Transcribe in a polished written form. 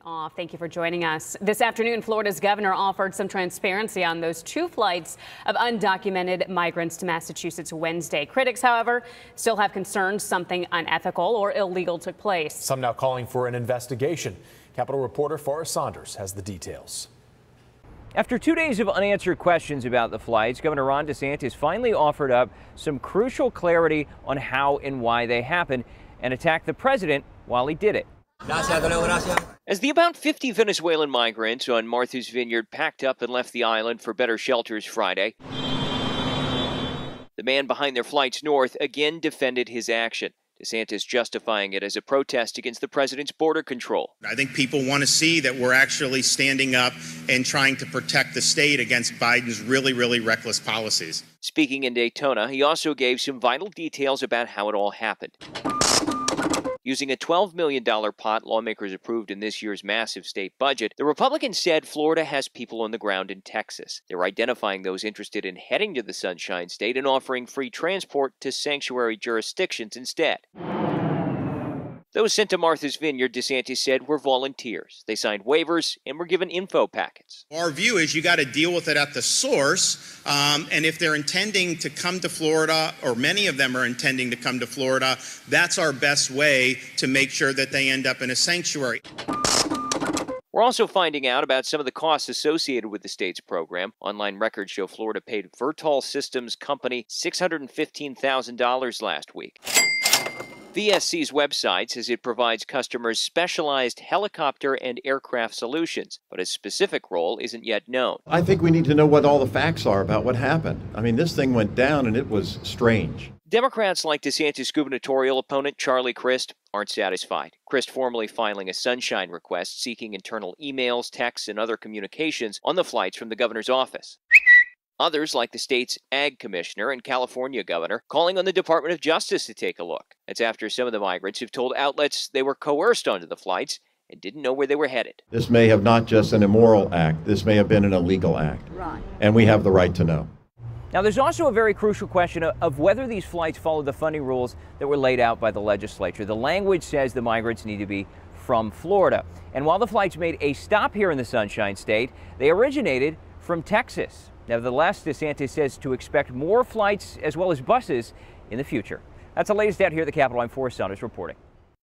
Off. Thank you for joining us. This afternoon, Florida's governor offered some transparency on those 2 flights of undocumented migrants to Massachusetts Wednesday. Critics, however, still have concerns something unethical or illegal took place. Some now calling for an investigation. Capitol reporter Forrest Saunders has the details. After 2 days of unanswered questions about the flights, Governor DeSantis finally offered up some crucial clarity on how and why they happened and attacked the president while he did it. As the about 50 Venezuelan migrants on Martha's Vineyard packed up and left the island for better shelters Friday, the man behind their flights north again defended his action. DeSantis justifying it as a protest against the president's border control. I think people want to see that we're actually standing up and trying to protect the state against Biden's really reckless policies. Speaking in Daytona, he also gave some vital details about how it all happened. Using a $12 million pot lawmakers approved in this year's massive state budget, the Republicans said Florida has people on the ground in Texas. They're identifying those interested in heading to the Sunshine State and offering free transport to sanctuary jurisdictions instead. Those sent to Martha's Vineyard, DeSantis said, were volunteers. They signed waivers and were given info packets. Our view is you got to deal with it at the source, and if they're intending to come to Florida, or many of them are intending to come to Florida, that's our best way to make sure that they end up in a sanctuary. We're also finding out about some of the costs associated with the state's program. Online records show Florida paid Vertol Systems Company $615,000 last week. VSC's website says it provides customers specialized helicopter and aircraft solutions, but its specific role isn't yet known. I think we need to know what all the facts are about what happened. I mean, this thing went down and it was strange. Democrats like DeSantis' gubernatorial opponent Charlie Crist aren't satisfied. Crist formally filing a sunshine request seeking internal emails, texts, and other communications on the flights from the governor's office. Others, like the state's ag commissioner and California governor, calling on the Department of Justice to take a look. That's after some of the migrants have told outlets they were coerced onto the flights and didn't know where they were headed. This may have not just an immoral act. This may have been an illegal act. Right. And we have the right to know. Now, there's also a very crucial question of whether these flights follow the funding rules that were laid out by the legislature. The language says the migrants need to be from Florida. And while the flights made a stop here in the Sunshine State, they originated from Texas. Nevertheless, DeSantis says to expect more flights as well as buses in the future. That's the latest out here at the Capitol. I'm Forrest Saunders reporting.